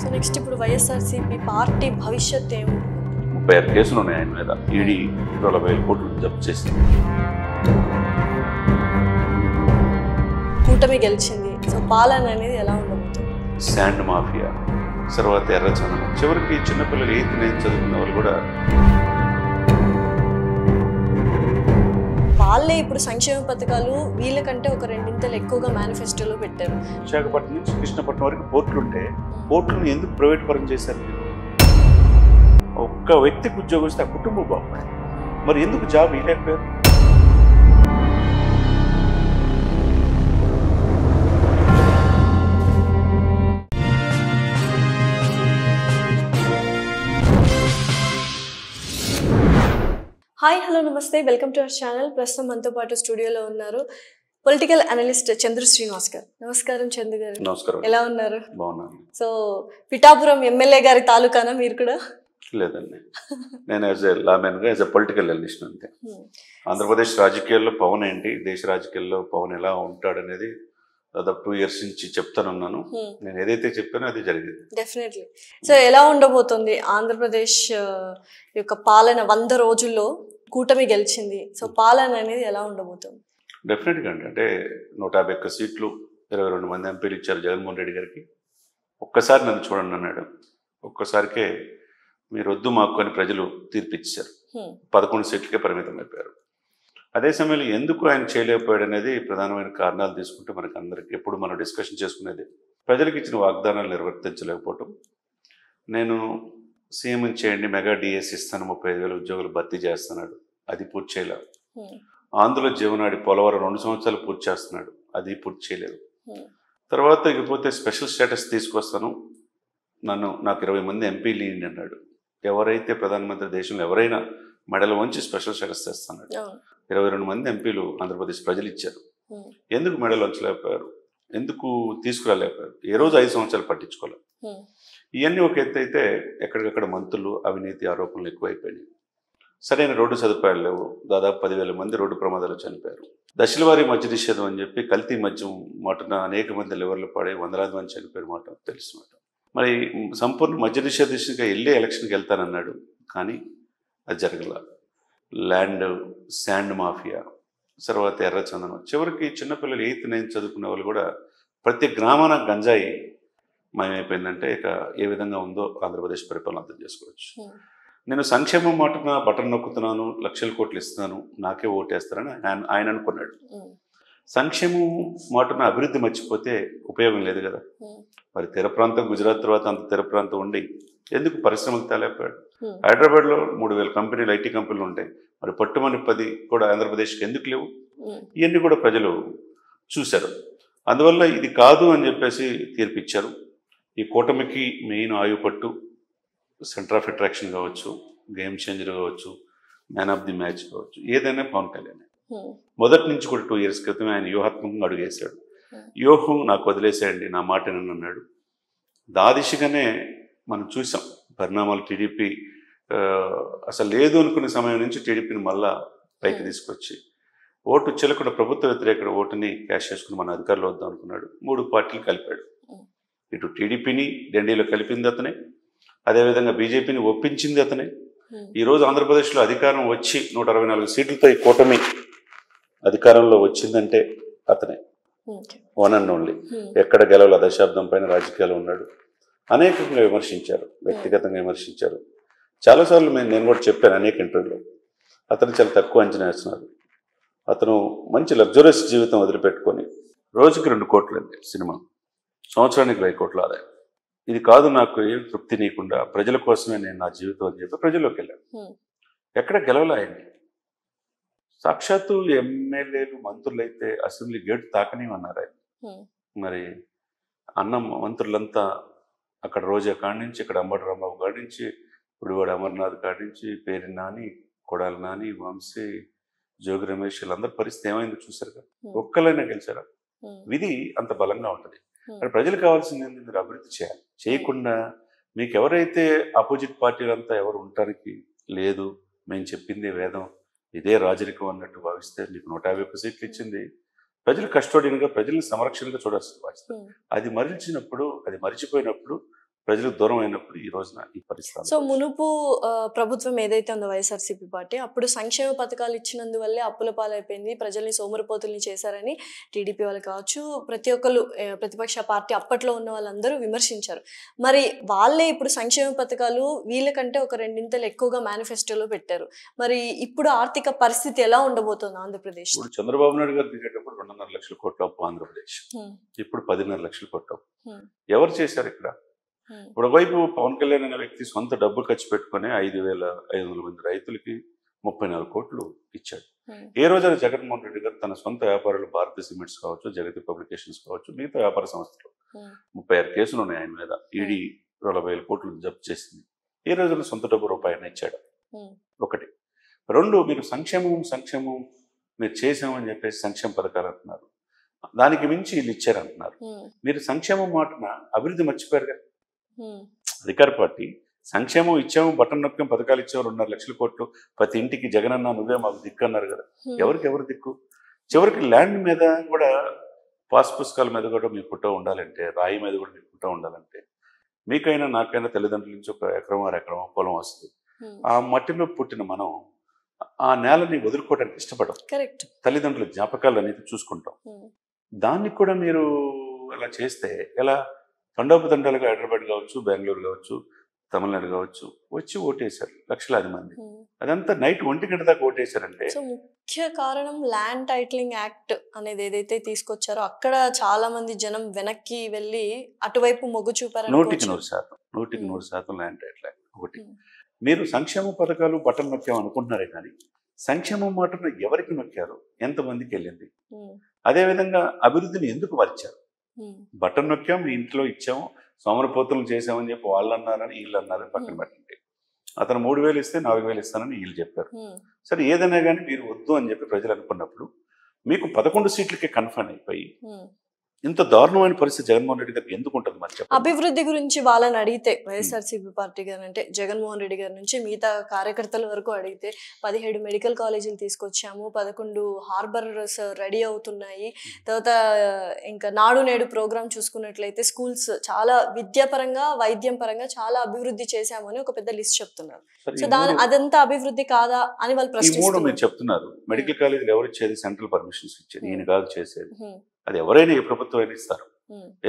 So next ఇప్పుడు YSRCP party భవిష్యత్ ఏమి? 36 కేసులు ఉన్నాయి ఆయన మీద. ఈడీ 40,000 కోట్లు జప్తు చేసింది. కూటమి గెలిచింది. సో పాలన అనేది ఎలా ఉండబోతుంది? శాండ్ మాఫియా, తర్వాత ఎర్రచందనం, చివరికి చిన్నపిల్లలు 8th 9th చదువుకున్న వాళ్ళు కూడా వాళ్ళే ఇప్పుడు సంక్షేమ పథకాలు వీళ్ళకంటే ఒక రెండింతలు ఎక్కువగా మేనిఫెస్టోలో పెట్టారు. విశాఖపట్నం నుంచి కృష్ణపట్నం వరకు పోర్టులు ఉంటే పోర్టులను ఎందుకు ప్రైవేట్ పరం చేశారు మీరు? ఒక్క వ్యక్తికి ఉద్యోగం వస్తే ఆ కుటుంబం బాగుంది. మరి ఎందుకు జాబ్ ఇవ్వలేకపోయారు? హాయ్, హలో, నమస్తే, వెల్కమ్ టు అవర్ ఛానల్. ప్రస్తుతం మనతో పాటు స్టూడియోలో ఉన్నారు పొలిటికల్ అనలిస్ట్ చంద్ర శ్రీనివాస్ గారు. నమస్కారం చంద్ర గారు. నమస్కారం. ఎలా ఉన్నారు? బాగున్నాను. సో పిఠాపురం ఎమ్మెల్యే గారి తాలూకానా మీరు కూడా? లేదండి, నేను యాజ్ ఎ లామెన్గా యాజ్ ఎ పొలిటికల్ అనలిస్ట్ అంతే. ఆంధ్రప్రదేశ్ రాజకీయాల్లో పవన్ ఏంటి, దేశ రాజకీయాల్లో పవన్ ఎలా ఉంటాడనేది దాదాపు 2 years నుంచి చెప్తానున్నాను. నేను ఏదైతే చెప్పానో అది జరిగింది. డెఫినెట్లీ. సో ఎలా ఉండబోతుంది ఆంధ్రప్రదేశ్ యొక్క పాలన? 100 రోజుల్లో కూటమి గెలిచింది. సో పాలన అనేది ఎలా ఉండబోతుంది? డెఫినెట్గా అంటే 151 సీట్లు, 22 మంది ఎంపీలు ఇచ్చారు జగన్మోహన్ రెడ్డి గారికి. ఒక్కసారి నన్ను చూడండి అన్నాడు. ఒక్కసారికే మీరు వద్దు మాకు అని ప్రజలు తీర్పిచ్చారు. 11 సీట్లకే పరిమితం అయిపోయారు. అదే సమయంలో ఎందుకు ఆయన చేయలేకపోయాడు అనేది ప్రధానమైన కారణాలు తీసుకుంటే మనకు అందరికి ఎప్పుడు మనం డిస్కషన్ చేసుకునేది ప్రజలకు ఇచ్చిన వాగ్దానాలు నిర్వర్తించలేకపోవటం. నేను సీఎం చేయండి, మెగా డిఎస్ ఇస్తాను, 35,000 ఉద్యోగులు భర్తీ చేస్తున్నాడు, అది పూర్తి చేయలేదు. ఆంధ్రలో జీవనాడి పోలవరం 2 సంవత్సరాలు పూర్తి చేస్తున్నాడు, అది పూర్తి చేయలేదు. తర్వాత ఇకపోతే స్పెషల్ స్టేటస్ తీసుకొస్తాను, నాకు 20 మంది ఎంపీలు ఇవ్వండి అన్నాడు. ఎవరైతే ప్రధానమంత్రి దేశంలో ఎవరైనా మెడలు వంచి స్పెషల్ స్టేటస్ తెస్తున్నాడు. 22 మంది ఎంపీలు ఆంధ్రప్రదేశ్ ప్రజలు ఇచ్చారు. ఎందుకు మెడలు వంచలేకపోయారు? ఎందుకు తీసుకురాలేకపోయారు? ఏ రోజు 5 సంవత్సరాలు పట్టించుకోలేదు. ఇవన్నీ ఒక ఎత్తు అయితే ఎక్కడికక్కడ మంత్రులు అవినీతి ఆరోపణలు ఎక్కువైపోయినాయి. సరైన రోడ్డు సదుపాయాలు లేవు. దాదాపు 10,000 మంది రోడ్డు ప్రమాదాలు చనిపోయారు. దశలవారీ మద్య నిషేధం అని చెప్పి కల్తీ మద్యం మాటన అనేక మంది లివర్లు పడే 100,000 మంది చనిపోయిన మాట తెలుసుమాట. మరి సంపూర్ణ మద్య నిషేధించగా వెళ్ళే ఎలక్షన్కి వెళ్తానన్నాడు, కానీ అది జరగల. ల్యాండ్, శాండ్ మాఫియా, తర్వాత ఎర్రచందనం, చివరికి చిన్నపిల్లలు 8th 9th చదువుకునే వాళ్ళు కూడా ప్రతి గ్రామాన గంజాయి మయమైపోయిందంటే ఇక ఏ విధంగా ఉందో ఆంధ్రప్రదేశ్ పరిపాలన అర్థం చేసుకోవచ్చు. నేను సంక్షేమం మాటన బటన్ నొక్కుతున్నాను, లక్షల కోట్లు ఇస్తున్నాను, నాకే ఓటేస్తారని ఆయన అనుకున్నాడు. సంక్షేమం మాటన అభివృద్ధి మర్చిపోతే ఉపయోగం లేదు కదా. మరి తీర ప్రాంతం, గుజరాత్ తర్వాత అంత తీర ప్రాంతం ఉండి ఎందుకు పరిశ్రమలు తేలేకపోయాడు? హైదరాబాద్లో 3,000 కంపెనీలు, ఐటీ కంపెనీలు ఉంటాయి, మరి పట్టుమని 10 కూడా ఆంధ్రప్రదేశ్కి ఎందుకు లేవు? ఇవన్నీ కూడా ప్రజలు చూశారు. అందువల్ల ఇది కాదు అని చెప్పేసి తీర్పిచ్చారు. ఈ కూటమికి మెయిన్ ఆయుపట్టు, సెంటర్ ఆఫ్ అట్రాక్షన్ కావచ్చు, గేమ్ చేంజర్ కావచ్చు, మ్యాన్ ఆఫ్ ది మ్యాచ్ కావచ్చు, ఏదైనా పవన్ కళ్యాణ్. మొదటి నుంచి కూడా 2 years క్రితమే ఆయన వ్యూహాత్మకంగా అడుగేశాడు. వ్యూహం నాకు వదిలేసేయండి, నా మాట అన్నాడు. దాదిశగానే మనం చూసాం పరిణామాలు. టీడీపీ అసలు లేదు అనుకునే సమయం నుంచి టీడీపీని మళ్ళా పైకి తీసుకొచ్చి ఓటు చెల్లకుండా ప్రభుత్వ వ్యతిరేక ఓటుని క్యాష్ చేసుకుని మన అధికారంలో వద్దాం అనుకున్నాడు. 3 పార్టీలు కలిపాడు. ఇటు టీడీపీని ఢిల్లీలో కలిపింది అతనే, అదేవిధంగా బీజేపీని ఒప్పించింది అతనే. ఈరోజు ఆంధ్రప్రదేశ్లో అధికారం వచ్చి 164 సీట్లతో ఈ కూటమి అధికారంలో వచ్చిందంటే అతనే, వన్ అండ్ ఓన్లీ. ఎక్కడ గెలవల దశాబ్దం పైన రాజకీయాలు ఉన్నాడు. అనేకంగా విమర్శించారు, వ్యక్తిగతంగా విమర్శించారు. చాలాసార్లు నేను కూడా చెప్పాను అనేక ఇంటర్వ్యూలో, అతను చాలా తక్కువ అంచనా వేస్తున్నారు. అతను మంచి లగ్జరియస్ జీవితం వదిలిపెట్టుకొని రోజుకి 2 కోట్లు అండి సినిమా, సంవత్సరానికి 10 కోట్ల ఆదాయం. ఇది కాదు నాకు ఏం తృప్తి నీకుండా, ప్రజల కోసమే నేను నా జీవితం అని చెప్పి ప్రజల్లోకి వెళ్ళాను. ఎక్కడ గెలవలే ఆయన్ని. సాక్షాత్తు ఎమ్మెల్యేలు, మంత్రులు అయితే అసెంబ్లీ గేట్ తాకనివన్నారు ఆయన. మరి అన్న మంత్రులంతా అక్కడ రోజా కాడి నుంచి, ఇక్కడ అంబటి రాంబాబు కాడి నుంచి, గుడివాడ అమర్నాథ్ కాడి నుంచి, పేరి నాని, కొడాలి నాని, వంశీ, జోగి రమేష్, వీళ్ళందరి పరిస్థితి ఏమైందో చూశారు కదా. ఒక్కలైనా గెలిచారా? విధి అంత బలంగా ఉంటుంది. మరి ప్రజలు కావాల్సింది మీరు అభివృద్ధి చేయాలి. చేయకుండా మీకు ఎవరైతే ఆపోజిట్ పార్టీలంతా ఎవరు ఉండటానికి లేదు, మేము చెప్పింది వేదం, ఇదే రాజరికం అన్నట్టు భావిస్తే మీకు 151 సీట్లు ఇచ్చింది ప్రజలు కస్టోడియన్గా, ప్రజల్ని సంరక్షణగా చూడాల్సిన బాధ్యత. అది మరిచినప్పుడు, అది మరిచిపోయినప్పుడు ప్రజలకు దూరం అయినప్పుడు ఈ రోజున ఈ పరిస్థితి. సో మునుపు ప్రభుత్వం ఏదైతే ఉందో వైఎస్ఆర్సీపీ పార్టీ అప్పుడు సంక్షేమ పథకాలు ఇచ్చినందువల్లే అప్పుల పాలైపోయింది, ప్రజల్ని సోమరిపోతుల్ని చేశారని టీడీపీ వాళ్ళు కావచ్చు, ప్రతి ఒక్కరు ప్రతిపక్ష పార్టీ అప్పట్లో ఉన్న వాళ్ళందరూ విమర్శించారు. మరి వాళ్ళే ఇప్పుడు సంక్షేమ పథకాలు వీళ్ళకంటే ఒక రెండింతలు ఎక్కువగా మేనిఫెస్టోలో పెట్టారు. మరి ఇప్పుడు ఆర్థిక పరిస్థితి ఎలా ఉండబోతోంది ఆంధ్రప్రదేశ్? ఇప్పుడు చంద్రబాబు నాయుడు గారు దిగేటప్పుడు 2.5 లక్షల కోట్ల అప్పు ఆంధ్రప్రదేశ్, ఇప్పుడు 10.5 లక్షల కోట్ల అప్పు. ఎవరు చేశారు ఇక్కడ? ఇప్పుడు ఒకవైపు పవన్ కళ్యాణ్ అనే వ్యక్తి సొంత డబ్బులు ఖర్చు పెట్టుకుని 5,500 మంది రైతులకి 34 కోట్లు ఇచ్చాడు. ఏ రోజైనా జగన్మోహన్ రెడ్డి గారు తన సొంత వ్యాపారాలు భారతీయ సిమెంట్స్ కావచ్చు, జగతి పబ్లికేషన్స్ కావచ్చు, మిగతా వ్యాపార సంస్థలు 36 కేసులు ఉన్నాయి ఆయన మీద, ఈడీ 40,000 కోట్లు జప్తు చేసింది. ఏ రోజైనా సొంత డబ్బు రూపాయన ఇచ్చాడు? ఒకటి. రెండు, మీరు సంక్షేమం మీరు చేసామని చెప్పేసి సంక్షేమ పథకాలు అంటున్నారు, దానికి మించి వీళ్ళు ఇచ్చారంటున్నారు. మీరు సంక్షేమం మాటన అభివృద్ధి మర్చిపోయారు కదా. అధికార పార్టీ సంక్షేమం ఇచ్చాము, బటన్ నొక్కాం, పథకాలు ఇచ్చాము, 2.5 లక్షల కోట్లు, ప్రతి ఇంటికి జగనన్న నువ్వే మాకు దిక్కు అన్నారు కదా. ఎవరు దిక్కు? చివరికి ల్యాండ్ మీద కూడా, పాస్ పుస్తకాల మీద కూడా మీ ఫోటో ఉండాలంటే, రాయి మీద కూడా మీ ఫోటో ఉండాలంటే, మీకైనా నాకైనా తల్లిదండ్రుల నుంచి 1 ఎకరం 2 ఎకరం పొలం వస్తుంది. ఆ మట్టిలో పుట్టిన మనం ఆ నేలని వదులుకోవడానికి ఇష్టపడం. తల్లిదండ్రుల జ్ఞాపకాలు అనేది చూసుకుంటాం. దాన్ని కూడా మీరు అలా చేస్తే ఎలా? తండోపతండాలుగా హైదరాబాద్ కావచ్చు, బెంగళూరు కావచ్చు, తమిళనాడు కావచ్చు వచ్చి ఓటేశారు లక్షలాది మంది. అదంతా నైట్ 1 గంట దాకా ఓటేశారంటే ముఖ్య కారణం ల్యాండ్ టైటిలింగ్ యాక్ట్ అనేది ఏదైతే తీసుకొచ్చారో అక్కడ చాలా మంది జనం వెనక్కి వెళ్ళి అటువైపు మొగ్గు చూపారు. 100% ల్యాండ్ టైటిల్ యాక్ట్. ఒకటి, మీరు సంక్షేమ పథకాలు బటన్ నొక్కాం అనుకుంటున్నారే కానీ సంక్షేమం మాటను ఎవరికి నొక్కారు, ఎంతమందికి వెళ్ళింది? అదేవిధంగా అభివృద్ధిని ఎందుకు మరిచారు? బటన్ నొక్కాం, మీ ఇంట్లో ఇచ్చాము, సోమరపోతులు చేసామని చెప్పి వాళ్ళు అన్నారని వీళ్ళు అన్నారని పక్కన పెట్టండి. అతను 3,000 ఇస్తే 4,000 ఇస్తానని వీళ్ళు చెప్పారు. సరే, ఏదైనా కానీ మీరు వద్దు అని చెప్పి ప్రజలు అనుకున్నప్పుడు మీకు 11 సీట్లకే కన్ఫర్మ్ అయిపోయి ఇంత దారుణమైన పరిస్థితి జగన్మోహన్ రెడ్డి గారికి ఎందుకు ఉంటుంది? మరి అభివృద్ధి గురించి వాళ్ళని అడిగితే వైఎస్ఆర్సీపీ పార్టీ గారు అంటే జగన్మోహన్ రెడ్డి గారి నుంచి మిగతా కార్యకర్తల వరకు అడిగితే 17 మెడికల్ కాలేజీలు తీసుకొచ్చాము, 11 హార్బర్స్ రెడీ అవుతున్నాయి, తర్వాత ఇంకా నాడు నేడు ప్రోగ్రామ్ చూసుకున్నట్లయితే స్కూల్స్ చాలా విద్యాపరంగా వైద్యం పరంగా చాలా అభివృద్ధి చేశాము అని ఒక పెద్ద లిస్ట్ చెప్తున్నారు. సో అదంతా అభివృద్ధి కాదా అని వాళ్ళు ప్రశ్నిస్తున్నారు. చెప్తున్నారు మెడికల్ కాలేజీలు ఎవరు ఇచ్చేది? సెంట్రల్ పర్మిషన్స్ ఇచ్చేది, ఈయన కాదు చేసేది. అది ఎవరైనా ఏ ప్రభుత్వం అయినా ఇస్తారు.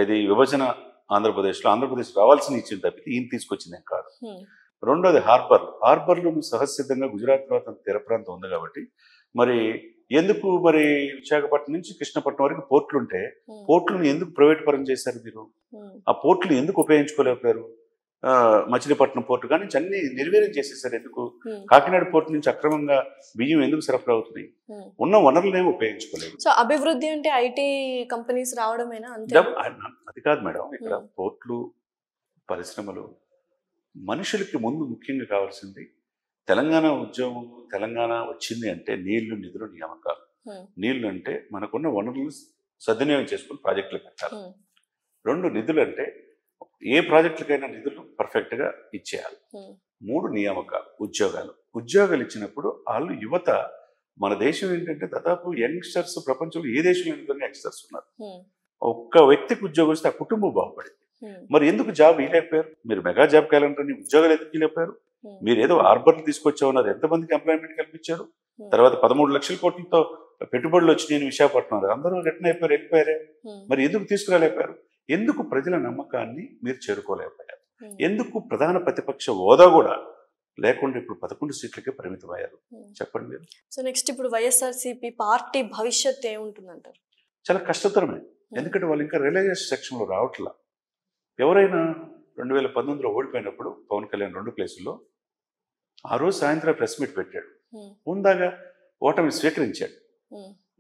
ఏది విభజన ఆంధ్రప్రదేశ్ రావాల్సిన ఇచ్చింది తప్పితే ఈయన తీసుకొచ్చింది ఏం కాదు. రెండోది హార్బర్లు సహజసిద్ధంగా గుజరాత్ తర్వాత తీర ప్రాంతం ఉంది కాబట్టి మరి ఎందుకు మరి విశాఖపట్నం నుంచి కృష్ణపట్నం వరకు పోర్టులు ఉంటే పోర్టులను ఎందుకు ప్రైవేట్ పరం చేశారు మీరు? ఆ పోర్టులు ఎందుకు ఉపయోగించుకోలేకపోయారు? మచిలీపట్నం పోర్టు కానీ అన్ని నిర్వీర్యం చేసేసారు. ఎందుకు? కాకినాడ పోర్టు నుంచి అక్రమంగా బియ్యం ఎందుకు సరఫరా అవుతున్నాయి? ఉన్న వనరులనేమో ఉపయోగించుకోలేదు. సో అభివృద్ధి అంటే ఐటీ కంపెనీస్ రావడమేనా? అది కాదు మేడం. ఇక్కడ పోర్టులు, పరిశ్రమలు, మనుషులకి ముందు ముఖ్యంగా కావాల్సింది తెలంగాణ ఉద్యమం. తెలంగాణ వచ్చింది అంటే నీళ్లు, నిధులు, నియామకాలు. నీళ్లు అంటే మనకున్న వనరులను సద్వినియోగం చేసుకుని ప్రాజెక్టులు పెట్టాలి. రెండు, నిధులు అంటే ఏ ప్రాజెక్టులకైనా నిధులు పర్ఫెక్ట్గా ఇచ్చేయాలి. మూడు, నియామకాలు, ఉద్యోగాలు ఇచ్చినప్పుడు వాళ్ళు యువత, మన దేశం ఏంటంటే దాదాపు యంగ్స్టర్స్ ప్రపంచంలో ఏ దేశంలో విధంగా యంగ్స్టర్స్ ఉన్నారు. ఒక్క వ్యక్తికి ఉద్యోగం వస్తే ఆ కుటుంబం బాగుపడింది. మరి ఎందుకు జాబ్ ఇవ్వలేకపోయారు? మీరు మెగా జాబ్ క్యాలెండర్ని ఉద్యోగాలు ఎందుకు ఇవ్వలేకపోయారు? మీరు ఏదో హార్బర్లు తీసుకొచ్చామన్నారు, ఎంతమందికి ఎంప్లాయ్మెంట్ కల్పించారు? తర్వాత 13 లక్షల కోట్లతో పెట్టుబడులు వచ్చినాయని విశాఖపట్నం అందరూ రిటర్న్ అయిపోయారు, వెళ్ళిపోయారే. మరి ఎందుకు తీసుకురాలేకపోయారు? ఎందుకు ప్రజల నమ్మకాన్ని మీరు చేరుకోలేకపోయారు? ఎందుకు ప్రధాన ప్రతిపక్ష హోదా కూడా లేకుండా ఇప్పుడు 11 సీట్లకే పరిమితమయ్యారు? చెప్పండి మీరు. సో నెక్స్ట్ ఇప్పుడు వైఎస్ఆర్సీపీ పార్టీ భవిష్యత్ ఏముంటుందంటారు? చాలా కష్టతరమే. ఎందుకంటే వాళ్ళు ఇంకా రియలైజేషన్ సెక్షన్లో రావట్లా. ఎవరైనా 2019లో ఓడిపోయినప్పుడు పవన్ కళ్యాణ్ 2 ప్లేసుల్లో ఆ రోజు సాయంత్రం ప్రెస్ మీట్ పెట్టాడు. ముందాగా ఓటమి స్వీకరించాడు.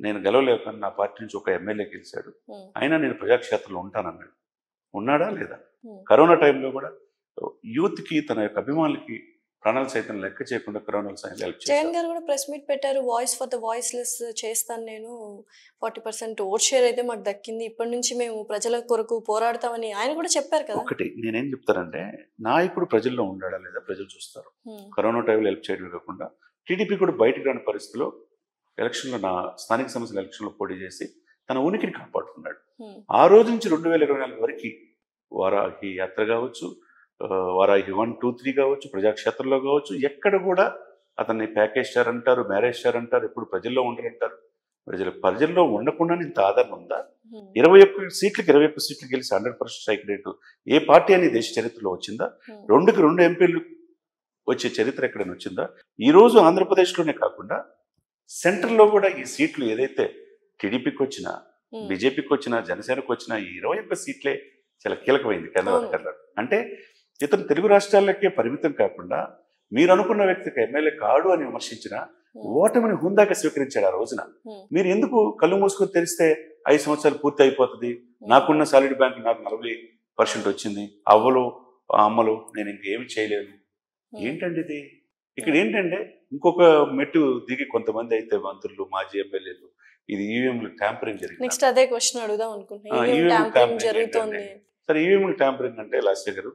నేను గెలవలేకపోయినా నా పార్టీ నుంచి ఒక ఎమ్మెల్యే గెలిచాడు, అయినా నేను ప్రజాక్షేత్రంలో ఉంటానన్నాడు. ఉన్నాడా లేదా? కరోనా టైంలో కూడా యూత్కి, తన యొక్క అభిమానులకి ప్రాణాలు సైతం లెక్క చేయకుండా కరోనా హెల్ప్ చేశారు. జగన్ గారు కూడా ప్రెస్ మీట్ పెట్టారు, వాయిస్ ఫర్ ద వాయిస్లెస్ చేస్తాను, నేను 40% ఓట్ షేర్ అయితే మాకు దక్కింది, ఇప్పటి నుంచి మేము ప్రజల కొరకు పోరాడతామని ఆయన కూడా చెప్పారు కదా. ఒకటి నేనేం చెప్తానంటే, నాయకుడు ప్రజల్లో ఉండాడా లేదా ప్రజలు చూస్తారు. కరోనా టైంలో హెల్ప్ చేయడమే కాకుండా టీడీపీ కూడా బయటకు రాని పరిస్థితిలో ఎలక్షన్లో, నా స్థానిక సంస్థల ఎలక్షన్లో పోటీ చేసి తన ఉనికిని కాపాడుకున్నాడు. ఆ రోజు నుంచి 2024 వరకు వారాహి యాత్ర కావచ్చు, వారాహి 1, 2, 3 కావచ్చు, ప్రజాక్షేత్రంలో కావచ్చు, ఎక్కడ కూడా అతన్ని ప్యాకేజ్ స్టార్ అంటారు, మ్యారేజ్ స్టార్ అంటారు, ఎప్పుడు ప్రజల్లో ఉండరంటారు. ప్రజల్లో ఉండకుండా ఇంత ఆదరణ ఉందా? 21 సీట్లకు 21 సీట్లు గెలిచి 100% స్ట్రైక్ రేటు ఏ పార్టీ అని దేశ చరిత్రలో వచ్చిందా? 2కి 2 ఎంపీలు వచ్చే చరిత్ర ఎక్కడైనా వచ్చిందా? ఈరోజు ఆంధ్రప్రదేశ్లోనే కాకుండా సెంట్రల్లో కూడా ఈ సీట్లు ఏదైతే టీడీపీకి వచ్చినా, బీజేపీకి వచ్చినా, జనసేనకు వచ్చినా ఈ 21 సీట్లే చాలా కీలకమైంది కర్ణాటకలో. అంటే ఇతను తెలుగు రాష్ట్రాలకే పరిమితం కాకుండా మీరు అనుకున్న వ్యక్తికి ఎమ్మెల్యే కాడు అని విమర్శించిన ఓటమిని హుందాగా స్వీకరించాడు ఆ రోజున. మీరు ఎందుకు కళ్ళు మూసుకొని తెరిస్తే 5 సంవత్సరాలు పూర్తి అయిపోతుంది, నాకున్న సాలిడ్ బ్యాంక్ నాకు 40% వచ్చింది, అవ్వలు అమ్మలు నేను ఇంకేమి చేయలేను, ఏంటండి ఇది? ఇక్కడ ఏంటంటే ఇంకొక మెట్టు దిగి కొంతమంది అయితే మంత్రులు, మాజీ ఎమ్మెల్యేలు ఇది ఈవీఎంలు ట్యాంపరింగ్ జరిగింది. నెక్స్ట్ అదే క్వశ్చన్ అడుగుదాం అనుకుంటున్నాను. జరుగుతుంది సరే, ఈవీఎంలు ట్యాంపరింగ్ అంటే లాస్ట్ గారు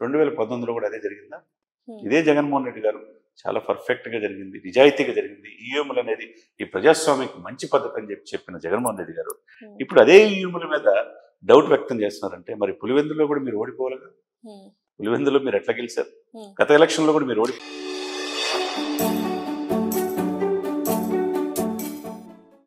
2019లో కూడా అదే జరిగిందా? ఇదే జగన్మోహన్ రెడ్డి గారు చాలా పర్ఫెక్ట్ గా జరిగింది, నిజాయితీగా జరిగింది. ఈవీఎంలు అనేది ఈ ప్రజాస్వామ్యకి మంచి పద్ధతి అని చెప్పిన జగన్మోహన్ రెడ్డి గారు ఇప్పుడు అదే ఈవీఎంల మీద డౌట్ వ్యక్తం చేస్తున్నారంటే మరి పులివెందులో కూడా మీరు ఓడిపోవాలిగా. పులివెందులో మీరు ఎట్లా గెలిచారు? గత ఎలక్షన్ లో కూడా మీరు ఓడిపోయారు.